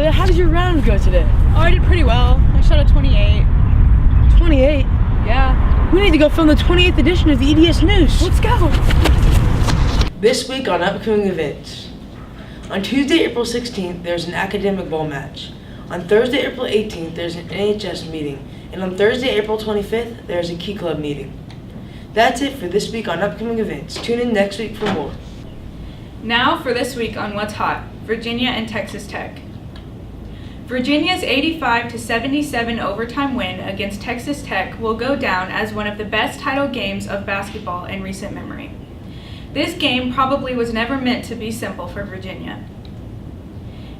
Julia, how did your round go today? Oh, I did pretty well. I shot a 28. 28? Yeah. We need to go film the 28th edition of the EDS News. Let's go. This week on upcoming events. On Tuesday, April 16th, there's an academic ball match. On Thursday, April 18th, there's an NHS meeting. And on Thursday, April 25th, there's a Key Club meeting. That's it for this week on upcoming events. Tune in next week for more. Now for this week on What's Hot, Virginia and Texas Tech. Virginia's 85-77 overtime win against Texas Tech will go down as one of the best title games of basketball in recent memory. This game probably was never meant to be simple for Virginia.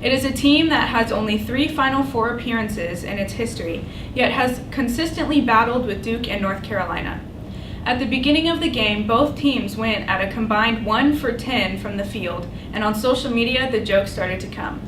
It is a team that has only 3 Final Four appearances in its history, yet has consistently battled with Duke and North Carolina. At the beginning of the game, both teams went at a combined 1 for 10 from the field, and on social media, the jokes started to come.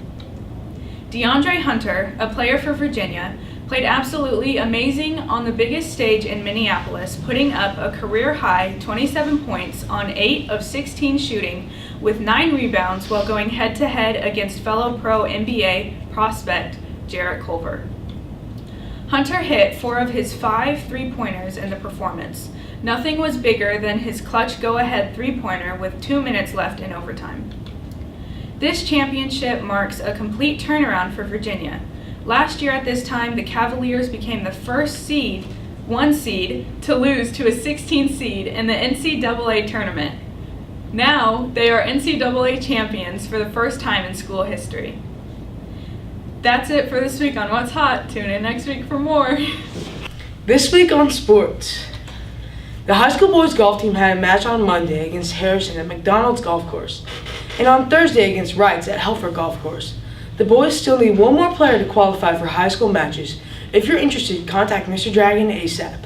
DeAndre Hunter, a player for Virginia, played absolutely amazing on the biggest stage in Minneapolis, putting up a career-high 27 points on 8 of 16 shooting with 9 rebounds while going head-to-head against fellow pro NBA prospect Jarrett Culver. Hunter hit 4 of his 5 three-pointers in the performance. Nothing was bigger than his clutch go-ahead three-pointer with 2 minutes left in overtime. This championship marks a complete turnaround for Virginia. Last year at this time, the Cavaliers became the first 1 seed, to lose to a 16 seed in the NCAA tournament. Now, they are NCAA champions for the first time in school history. That's it for this week on What's Hot. Tune in next week for more. This week on sports. The high school boys golf team had a match on Monday against Harrison at McDonald's Golf Course, and on Thursday against Wrights at Helfer Golf Course. The boys still need 1 more player to qualify for high school matches. If you're interested, contact Mr. Dragon ASAP.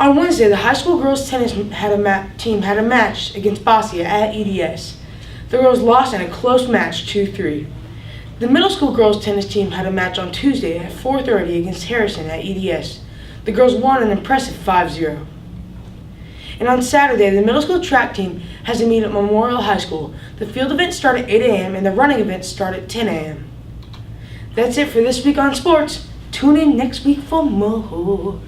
On Wednesday, the high school girls tennis team had a match against Bossia at EDS. The girls lost in a close match 2-3. The middle school girls tennis team had a match on Tuesday at 4:30 against Harrison at EDS. The girls won an impressive 5-0. And on Saturday, the middle school track team has a meet at Memorial High School. The field events start at 8 a.m. and the running events start at 10 a.m. That's it for this week on sports. Tune in next week for more.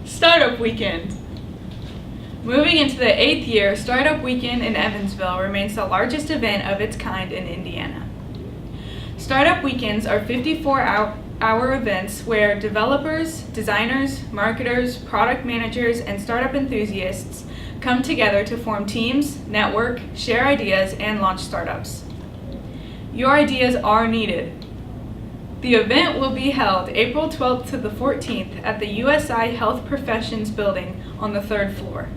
Startup Weekend. Moving into the 8th year, Startup Weekend in Evansville remains the largest event of its kind in Indiana. Startup Weekends are 54-hour events where developers, designers, marketers, product managers, and startup enthusiasts come together to form teams, network, share ideas, and launch startups. Your ideas are needed. The event will be held April 12th to the 14th at the USI Health Professions Building on the 3rd floor.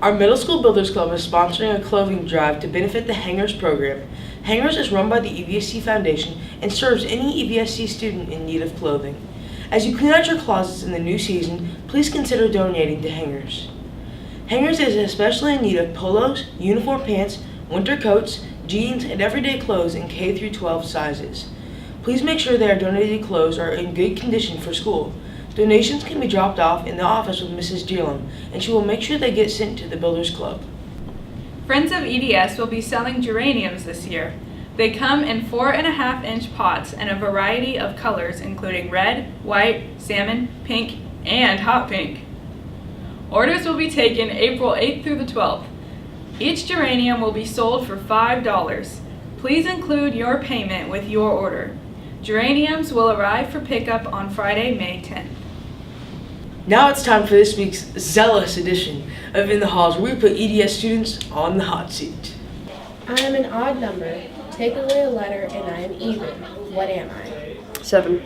Our Middle School Builders Club is sponsoring a clothing drive to benefit the Hangers program. Hangers is run by the EVSC Foundation and serves any EVSC student in need of clothing. As you clean out your closets in the new season, please consider donating to Hangers. Hangers is especially in need of polos, uniform pants, winter coats, jeans, and everyday clothes in K-12 sizes. Please make sure their donated clothes are in good condition for school. Donations can be dropped off in the office with Mrs. Jeelam, and she will make sure they get sent to the Builders Club. Friends of EDS will be selling geraniums this year. They come in 4.5-inch pots and a variety of colors including red, white, salmon, pink, and hot pink. Orders will be taken April 8th through the 12th. Each geranium will be sold for $5. Please include your payment with your order. Geraniums will arrive for pickup on Friday, May 10th. Now it's time for this week's zealous edition of In the Halls, where we put EDS students on the hot seat. I am an odd number. Take away a letter and I am even. What am I? 7.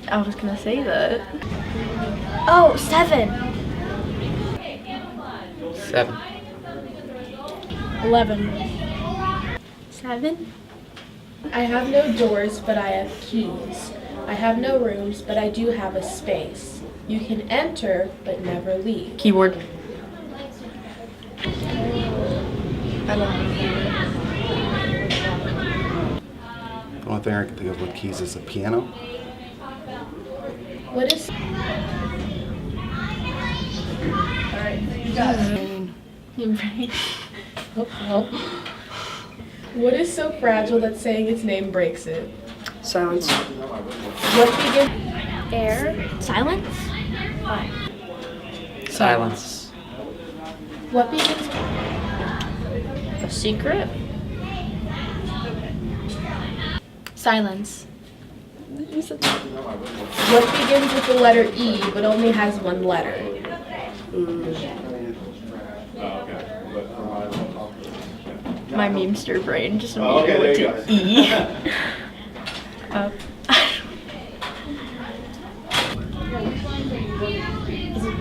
I was gonna say that. Oh, 7. 7. 11. 7. I have no doors, but I have keys. I have no rooms, but I do have a space. You can enter, but never leave. Keyboard. I don't know. The only thing I can think of with keys is a piano. What is... Alright, you got it. Your brain. Oh. What is so fragile that saying its name breaks it? Silence. What begins? Air. Silence. Silence. What begins? A secret. Silence. What begins with the letter E but only has one letter? My memester brain just immediately went to E. Is it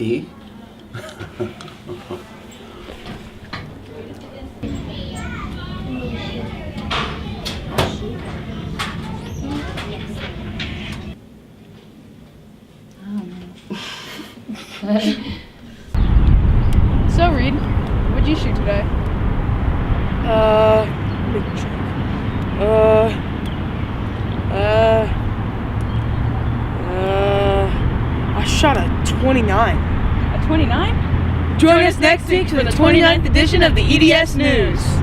E? E? So, Reed, what'd you shoot today? Let me check. I shot a 29. A 29? Join us next week for the 29th edition of the EDS News.